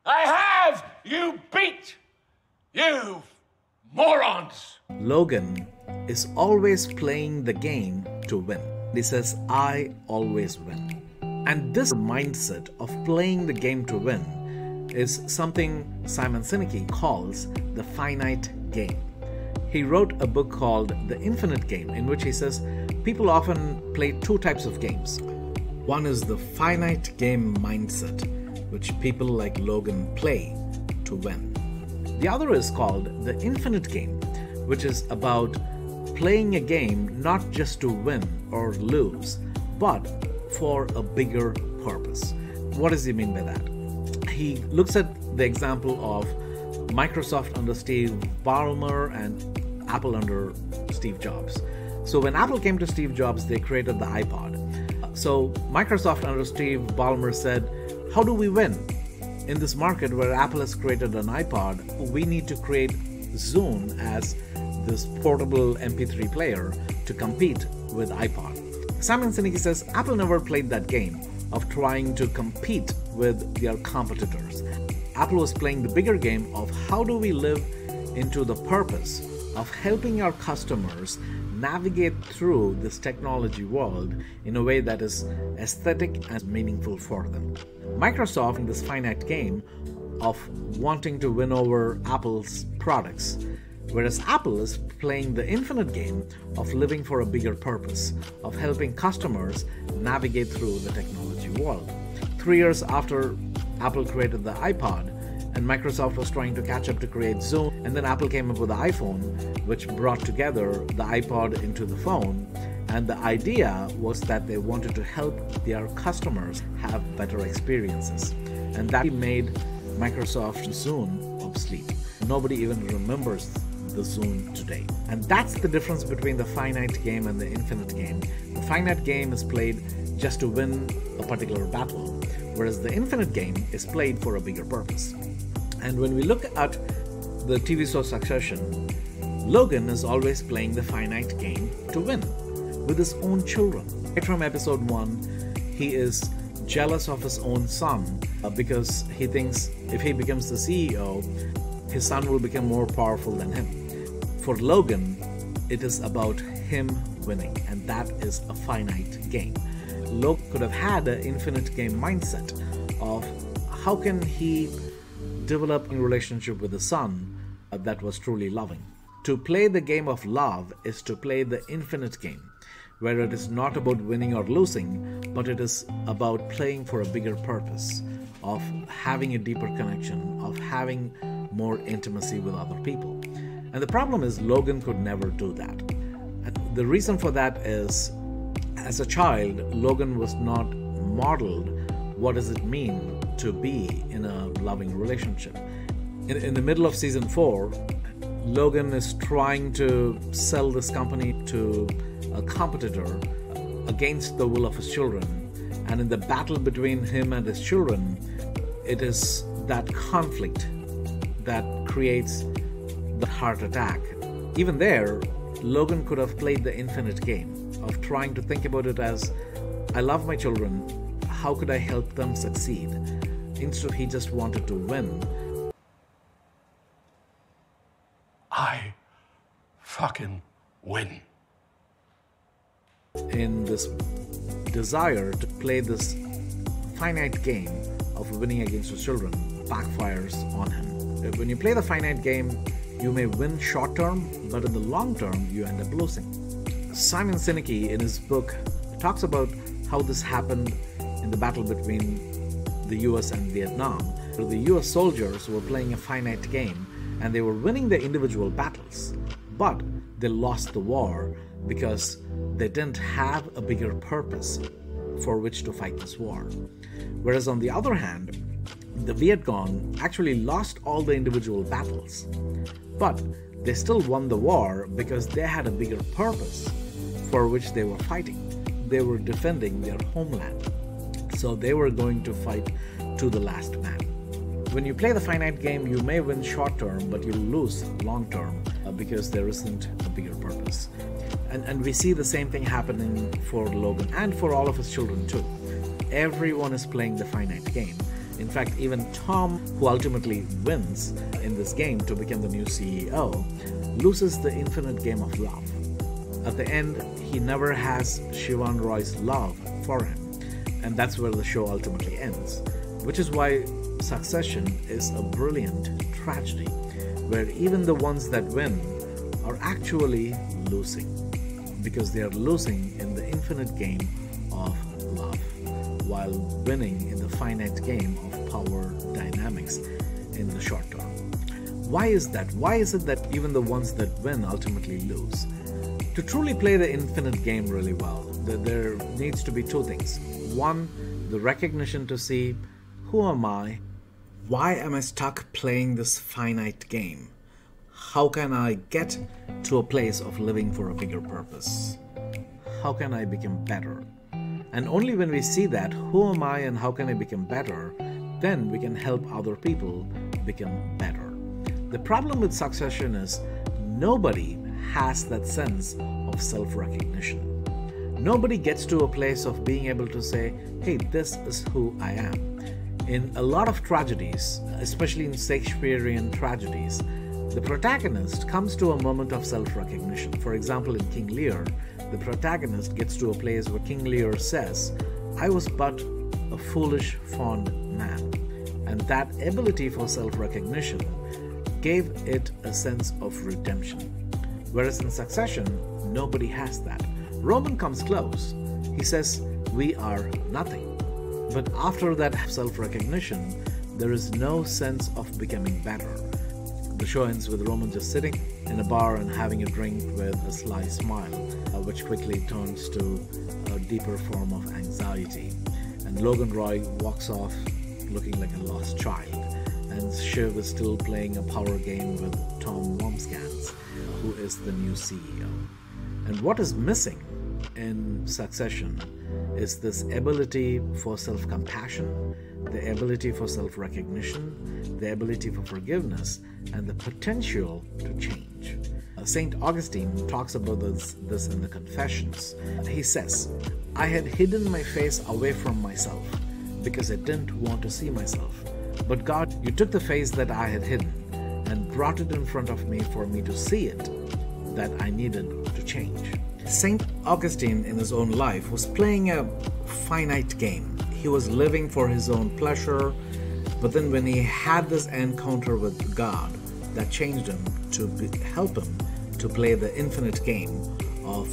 I have you beat, you morons! Logan is always playing the game to win. He says, I always win. And this mindset of playing the game to win is something Simon Sinek calls the finite game. He wrote a book called The Infinite Game, in which he says people often play two types of games. One is the finite game mindset, which people like Logan play to win. The other is called the infinite game, which is about playing a game not just to win or lose, but for a bigger purpose. What does he mean by that? He looks at the example of Microsoft under Steve Ballmer and Apple under Steve Jobs. So when Apple came to Steve Jobs, they created the iPod. So Microsoft under Steve Ballmer said, how do we win? In this market where Apple has created an iPod, we need to create Zune as this portable MP3 player to compete with iPod. Simon Sinek says Apple never played that game of trying to compete with their competitors. Apple was playing the bigger game of how do we live into the purpose of helping our customers navigate through this technology world in a way that is aesthetic and meaningful for them. Microsoft in this finite game of wanting to win over Apple's products, whereas Apple is playing the infinite game of living for a bigger purpose, of helping customers navigate through the technology world. 3 years after Apple created the iPod, and Microsoft was trying to catch up to create Zune, and then Apple came up with the iPhone, which brought together the iPod into the phone, and the idea was that they wanted to help their customers have better experiences, and that made Microsoft Zune obsolete. Nobody even remembers the Zune today. And that's the difference between the finite game and the infinite game. The finite game is played just to win a particular battle, whereas the infinite game is played for a bigger purpose. And when we look at the TV show Succession, Logan is always playing the finite game to win with his own children. Right from episode 1, he is jealous of his own son because he thinks if he becomes the CEO, his son will become more powerful than him. For Logan, it is about him winning, and that is a finite game. Logan could have had an infinite game mindset of how can he develop a relationship with the son that was truly loving. To play the game of love is to play the infinite game, where it is not about winning or losing, but it is about playing for a bigger purpose, of having a deeper connection, of having more intimacy with other people. And the problem is Logan could never do that. And the reason for that is, as a child, Logan was not modeled what does it mean to be in a loving relationship. In the middle of season 4, Logan is trying to sell this company to a competitor against the will of his children. And in the battle between him and his children, it is that conflict that creates the heart attack. Even there, Logan could have played the infinite game of trying to think about it as, I love my children, how could I help them succeed? Instead, he just wanted to win. I fucking win. In this desire to play this finite game of winning against his children backfires on him. When you play the finite game, you may win short term, but in the long term, you end up losing. Simon Sinek, in his book, talks about how this happened in the battle between the US and Vietnam. So the US soldiers were playing a finite game and they were winning the individual battles, but they lost the war because they didn't have a bigger purpose for which to fight this war. Whereas on the other hand, the Viet Cong actually lost all the individual battles, but they still won the war because they had a bigger purpose for which they were fighting. They were defending their homeland. So they were going to fight to the last man. When you play the finite game, you may win short term, but you'll lose long term because there isn't a bigger purpose. And we see the same thing happening for Logan and for all of his children too. Everyone is playing the finite game, In fact, even Tom, who ultimately wins in this game to become the new CEO, loses the infinite game of love. At the end, he never has Sivan Roy's love for him, and that's where the show ultimately ends. Which is why Succession is a brilliant tragedy, where even the ones that win are actually losing, because they are losing in the infinite game of love, while winning in the finite game of power dynamics in the short term. Why is that? Why is it that even the ones that win ultimately lose? To truly play the infinite game really well, there needs to be two things. One, the recognition to see, who am I? Why am I stuck playing this finite game? How can I get to a place of living for a bigger purpose? How can I become better? And only when we see that, who am I and how can I become better, then we can help other people become better. The problem with Succession is nobody has that sense of self-recognition. Nobody gets to a place of being able to say, hey, this is who I am. In a lot of tragedies, especially in Shakespearean tragedies, the protagonist comes to a moment of self-recognition. For example, in King Lear, the protagonist gets to a place where King Lear says, I was but a foolish, fond man. And that ability for self-recognition gave it a sense of redemption. Whereas in Succession, nobody has that. Roman comes close. He says, we are nothing. But after that self-recognition, there is no sense of becoming better. The show ends with Roman just sitting in a bar and having a drink with a sly smile, which quickly turns to a deeper form of anxiety. And Logan Roy walks off looking like a lost child. And Shiv is still playing a power game with Tom Wambsgans, who is the new CEO. And what is missing in Succession is this ability for self-compassion, the ability for self-recognition, the ability for forgiveness, and the potential to change. St. Augustine talks about this in the Confessions. He says, I had hidden my face away from myself because I didn't want to see myself. But God, you took the face that I had hidden and brought it in front of me for me to see it, that I needed to change. St. Augustine in his own life was playing a finite game. He was living for his own pleasure, but then when he had this encounter with God, that changed him to help him to play the infinite game of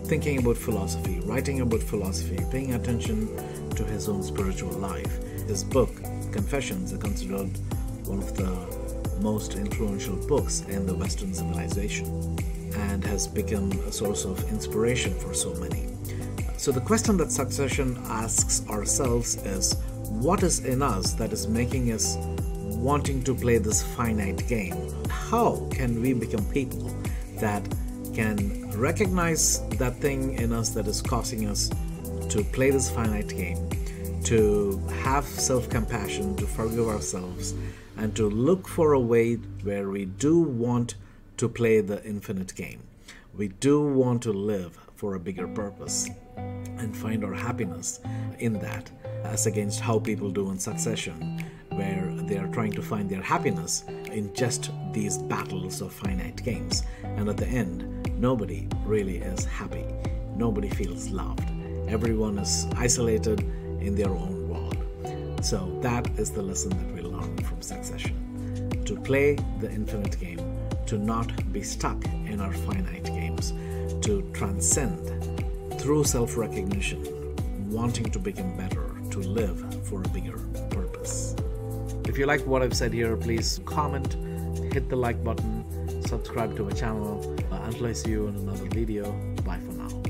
thinking about philosophy, writing about philosophy, paying attention to his own spiritual life. His book, Confessions, is considered one of the most influential books in the Western civilization and has become a source of inspiration for so many. So the question that Succession asks ourselves is, what is in us that is making us wanting to play this finite game? How can we become people that can recognize that thing in us that is causing us to play this finite game, to have self-compassion, to forgive ourselves, and to look for a way where we do want to play the infinite game. We do want to live for a bigger purpose and find our happiness in that, as against how people do in Succession, where they are trying to find their happiness in just these battles of finite games. And at the end, nobody really is happy. Nobody feels loved. Everyone is isolated in their own world. So that is the lesson that we learn from Succession. To play the infinite game, to not be stuck in our finite games, to transcend through self-recognition, wanting to become better, to live for a bigger purpose. If you like what I've said here, please comment, hit the like button, subscribe to my channel. Until I see you in another video, bye for now.